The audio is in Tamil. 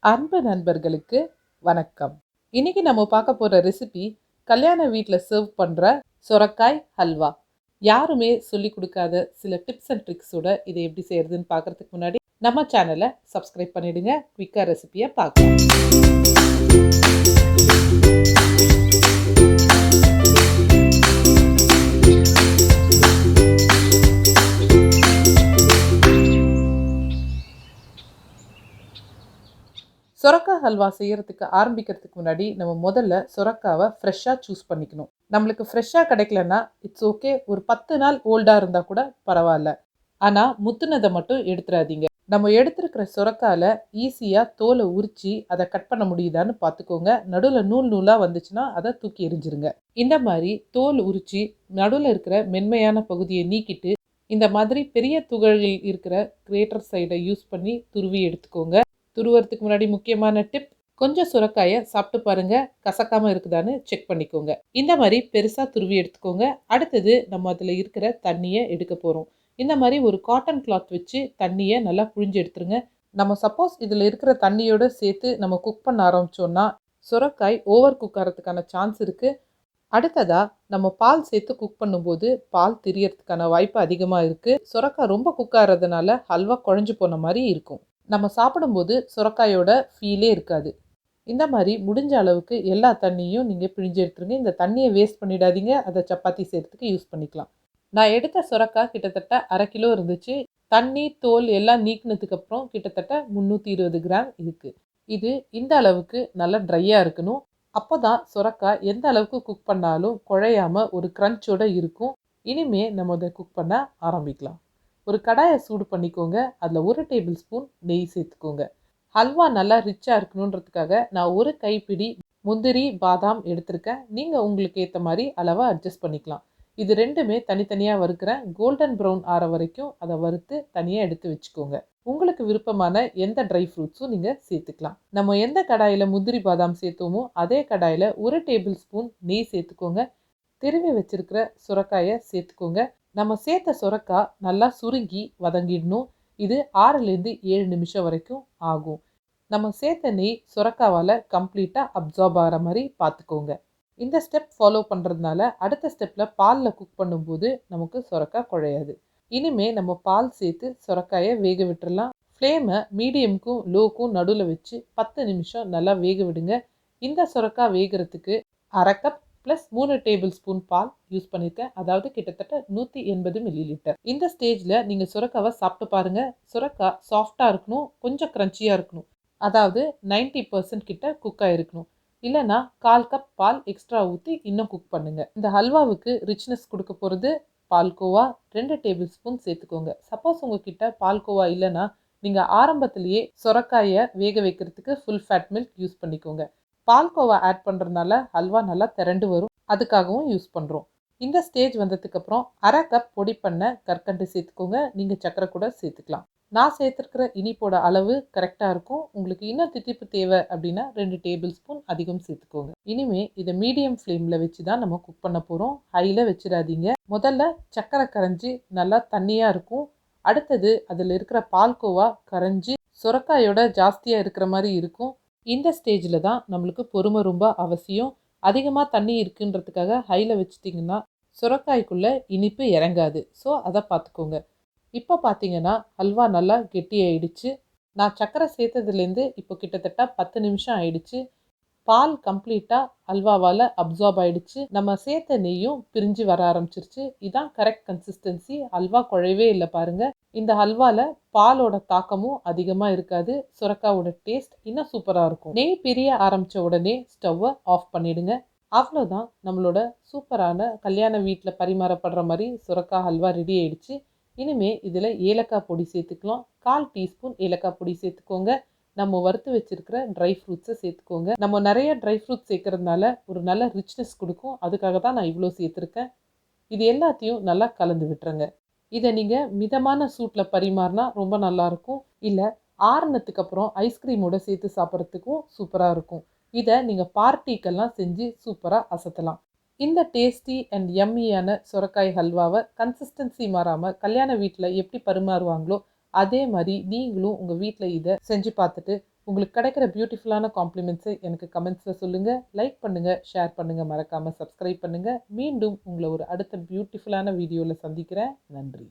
அன்பு நண்பர்களுக்கு வணக்கம். இன்னைக்கு நம்ம பார்க்க போற ரெசிபி கல்யாண வீட்டில் சர்வ் பண்ற சுரக்காய் ஹல்வா. யாருமே சொல்லி கொடுக்காத சில டிப்ஸ் அண்ட் ட்ரிக்ஸோட இதை எப்படி செய்யறதுன்னு பார்க்கறதுக்கு முன்னாடி நம்ம சேனலை சப்ஸ்கிரைப் பண்ணிடுங்க. குயிக்காக ரெசிபியை பார்க்கலாம். சுரக்காய் ஹல்வா செய்யறதுக்கு ஆரம்பிக்கிறதுக்கு முன்னாடி நம்ம முதல்ல சுரக்காவை ஃப்ரெஷ்ஷாக சூஸ் பண்ணிக்கணும். நம்மளுக்கு ஃப்ரெஷ்ஷாக கிடைக்கலன்னா இட்ஸ் ஓகே, ஒரு 10 நாள் ஓல்டாக இருந்தால் கூட பரவாயில்ல. ஆனால் முத்துனதை மட்டும் எடுத்துடாதீங்க. நம்ம எடுத்துருக்கிற சுரக்காயில் ஈஸியாக தோலை உரித்து அதை கட் பண்ண முடியுதான்னு பார்த்துக்கோங்க. நடுவில் நூல் நூலாக வந்துச்சுன்னா அதை தூக்கி எரிஞ்சிருங்க. இந்த மாதிரி தோல் உரித்து நடுவில் இருக்கிற மென்மையான பகுதியை நீக்கிட்டு இந்த மாதிரி பெரிய துகள்கள் இருக்கிற கிரேட்டர் சைடை யூஸ் பண்ணி துருவி எடுத்துக்கோங்க. துருவறதுக்கு முன்னாடி முக்கியமான டிப், கொஞ்சம் சுரக்காயை சாப்பிட்டு பாருங்க, கசக்காமல் இருக்குதான்னு செக் பண்ணிக்கோங்க. இந்த மாதிரி பெருசாக துருவி எடுத்துக்கோங்க. அடுத்தது நம்ம அதில் இருக்கிற தண்ணியை எடுக்க போகிறோம். இந்த மாதிரி ஒரு காட்டன் கிளாத் வச்சு தண்ணியை நல்லா புழிஞ்சு எடுத்துருங்க. நம்ம சப்போஸ் இதில் இருக்கிற தண்ணியோடு சேர்த்து நம்ம குக் பண்ண ஆரம்பித்தோன்னா சுரக்காய் ஓவர் குக் ஆகிறதுக்கான சான்ஸ் இருக்குது. அடுத்ததாக நம்ம பால் சேர்த்து குக் பண்ணும்போது பால் திரியறதுக்கான வாய்ப்பு அதிகமாக இருக்குது. சுரக்காய் ரொம்ப குக் ஆகிறதுனால ஹல்வா குழஞ்சு போன மாதிரி இருக்கும். நம்ம சாப்பிடும்போது சுரக்காயோட ஃபீலே இருக்காது. இந்த மாதிரி முடிஞ்ச அளவுக்கு எல்லா தண்ணியும் நீங்கள் பிழிஞ்சு எடுத்துருங்க. இந்த தண்ணியை வேஸ்ட் பண்ணிடாதீங்க. அதை சப்பாத்தி செய்கிறதுக்கு யூஸ் பண்ணிக்கலாம். நான் எடுத்த சுரக்காய் கிட்டத்தட்ட 1/2 கிலோ இருந்துச்சு. தண்ணி தோல் எல்லாம் நீக்கினதுக்கப்புறம் கிட்டத்தட்ட 320 கிராம் இருக்குது. இது இந்த அளவுக்கு நல்லா ட்ரையாக இருக்கணும். அப்போ தான் சுரக்காய் எந்த அளவுக்கு குக் பண்ணாலும் குழையாமல் ஒரு க்ரன்ச்சோடு இருக்கும். இனிமேல் நம்ம அதை குக் பண்ண ஆரம்பிக்கலாம். ஒரு கடாயை சூடு பண்ணிக்கோங்க. அதில் 1 டேபிள் ஸ்பூன் நெய் சேர்த்துக்கோங்க. ஹல்வா நல்லா ரிச்சாக இருக்கணுன்றதுக்காக நான் 1 கைப்பிடி முந்திரி பாதாம் எடுத்திருக்கேன். நீங்கள் உங்களுக்கு ஏற்ற மாதிரி அளவை அட்ஜஸ்ட் பண்ணிக்கலாம். இது ரெண்டுமே தனித்தனியாக வறுக்கிறேன். கோல்டன் ப்ரௌன் ஆற வரைக்கும் அதை வறுத்து தனியாக எடுத்து வச்சுக்கோங்க. உங்களுக்கு விருப்பமான எந்த ட்ரை ஃப்ரூட்ஸும் நீங்கள் சேர்த்துக்கலாம். நம்ம எந்த கடாயில் முந்திரி பாதாம் சேர்த்தோமோ அதே கடாயில் 1 டேபிள் ஸ்பூன் நெய் சேர்த்துக்கோங்க. திருவி வச்சிருக்கிற சுரக்காயை சேர்த்துக்கோங்க. நம்ம சேர்த்த சுரக்காய் நல்லா சுருங்கி வதங்கிடணும். இது 6லேருந்து 7 நிமிஷம் வரைக்கும் ஆகும். நம்ம சேர்த்த நெய் சுரக்காவால் கம்ப்ளீட்டாக அப்சார்ப் ஆகிற மாதிரி பார்த்துக்கோங்க. இந்த ஸ்டெப் ஃபாலோ பண்ணுறதுனால அடுத்த ஸ்டெப்பில் பாலில் குக் பண்ணும்போது நமக்கு சுரக்காய் குழையாது. இனிமேல் நம்ம பால் சேர்த்து சுரக்காயை வேக விட்டுடலாம். ஃப்ளேமை மீடியமுக்கும் லோக்கும் நடுவில் வச்சு 10 நிமிஷம் நல்லா வேக விடுங்க. இந்த சுரக்காய் வேகிறதுக்கு 1/2 கப் ப்ளஸ் 3 டேபிள் ஸ்பூன் பால் யூஸ் பண்ணியிருக்கேன். அதாவது கிட்டத்தட்ட 180 மில்லிலிட்டர். இந்த ஸ்டேஜில் நீங்கள் சுரக்காவை சாப்பிட்டு பாருங்கள். சுரக்காய் சாஃப்டாக இருக்கணும், கொஞ்சம் க்ரன்ச்சியாக இருக்கணும். அதாவது 90% கிட்ட குக் ஆகிருக்கணும். இல்லைனா 1/4 கப் பால் எக்ஸ்ட்ரா ஊற்றி இன்னும் குக் பண்ணுங்கள். இந்த ஹல்வாவுக்கு ரிச்னஸ் கொடுக்க போகிறது பால்கோவா 2 டேபிள் ஸ்பூன் சேர்த்துக்கோங்க. சப்போஸ் உங்ககிட்ட பால்கோவா இல்லைன்னா நீங்கள் ஆரம்பத்திலேயே சுரக்காயை வேக வைக்கிறதுக்கு ஃபுல் ஃபேட் மில்க் யூஸ் பண்ணிக்கோங்க. பால்கோவா ஆட் பண்ணுறதுனால ஹல்வா நல்லா திரண்டு வரும், அதுக்காகவும் யூஸ் பண்ணுறோம். இந்த ஸ்டேஜ் வந்ததுக்கப்புறம் 1/2 கப் பொடி பண்ண கற்கண்டு சேர்த்துக்கோங்க. நீங்கள் சக்கரை கூட சேர்த்துக்கலாம். நான் சேர்த்துருக்கிற இனிப்போட அளவு கரெக்டாக இருக்கும். உங்களுக்கு இன்னும் தித்திப்பு தேவை அப்படின்னா 2 டேபிள் ஸ்பூன் அதிகம் சேர்த்துக்கோங்க. இனிமேல் இதை மீடியம் ஃப்ளேமில் வச்சு தான் நம்ம குக் பண்ண போகிறோம். ஹையில் வச்சிடாதீங்க. முதல்ல சக்கரை கரைஞ்சி நல்லா தண்ணியாக இருக்கும். அடுத்தது அதில் இருக்கிற பால்கோவா கரைஞ்சி சுரக்காயோட ஜாஸ்தியாக இருக்கிற மாதிரி இருக்கும். இந்த ஸ்டேஜில் தான் நம்மளுக்கு பொறுமை ரொம்ப அவசியம். அதிகமாக தண்ணி இருக்குன்றதுக்காக ஹையில் வச்சிட்டிங்கன்னா சுரக்காய்க்குள்ளே இனிப்பு இறங்காது. ஸோ அதை பார்த்துக்கோங்க. இப்போ பார்த்தீங்கன்னா ஹல்வா நல்லா கெட்டியாயிடுச்சு. நான் சக்கரை சேர்த்ததுலேருந்து இப்போ கிட்டத்தட்ட 10 நிமிஷம் ஆயிடுச்சு. பால் கம்ப்ளீட்டாக ஹல்வாவால் அப்சார்ப் ஆகிடுச்சு. நம்ம சேர்த்த நெய்யும் பிரிஞ்சு வர ஆரம்பிச்சிருச்சு. இதுதான் கரெக்ட் கன்சிஸ்டன்சி. ஹல்வா குழையவே இல்லை பாருங்கள். இந்த ஹல்வாவில் பாலோட தாக்கமும் அதிகமாக இருக்காது. சுரக்காவோட டேஸ்ட் இன்னும் சூப்பராக இருக்கும். நெய் பிரிய ஆரம்பித்த உடனே ஸ்டவ்வை ஆஃப் பண்ணிவிடுங்க. அவ்வளோதான், நம்மளோட சூப்பரான கல்யாண வீட்டில் பரிமாறப்படுற மாதிரி சுரக்காய் ஹல்வா ரெடி ஆயிடுச்சு. இனிமேல் இதில் ஏலக்காய் பொடி சேர்த்துக்கலாம். 1/4 டீஸ்பூன் ஏலக்காய் பொடி சேர்த்துக்கோங்க. நம்ம வறுத்து வச்சுருக்கிற ட்ரை ஃப்ரூட்ஸை சேர்த்துக்கோங்க. நம்ம நிறைய ட்ரை ஃப்ரூட்ஸ் சேர்க்கறதுனால ஒரு நல்ல ரிச்னஸ் கொடுக்கும். அதுக்காக தான் நான் இவ்வளோ சேர்த்துருக்கேன். இது எல்லாத்தையும் நல்லா கலந்து விட்டுருங்க. இதை நீங்கள் மிதமான சூட்டில் பரிமாறினா ரொம்ப நல்லாயிருக்கும். இல்லை ஆறுனத்துக்கு அப்புறம் ஐஸ்கிரீமோட சேர்த்து சாப்பிட்றதுக்கும் சூப்பராக இருக்கும். இதை நீங்கள் பார்ட்டிக்கெல்லாம் செஞ்சு சூப்பராக அசத்தலாம். இந்த டேஸ்டி அண்ட் யம்மியான சுரக்காய் ஹல்வாவை கன்சிஸ்டன்சி மாறாமல் கல்யாண வீட்டில் எப்படி பரிமாறுவாங்களோ அதே மாதிரி நீங்களும் உங்கள் வீட்டில் இதை செஞ்சு பார்த்துட்டு உங்களுக்கு கிடைக்கிற பியூட்டிஃபுல்லான காம்ப்ளிமெண்ட்ஸை எனக்கு கமெண்ட்ஸில் சொல்லுங்கள். லைக் பண்ணுங்கள், ஷேர் பண்ணுங்கள், மறக்காமல் சப்ஸ்கிரைப் பண்ணுங்கள். மீண்டும் உங்களை ஒரு அடுத்த பியூட்டிஃபுல்லான வீடியோவில் சந்திக்கிறேன். நன்றி.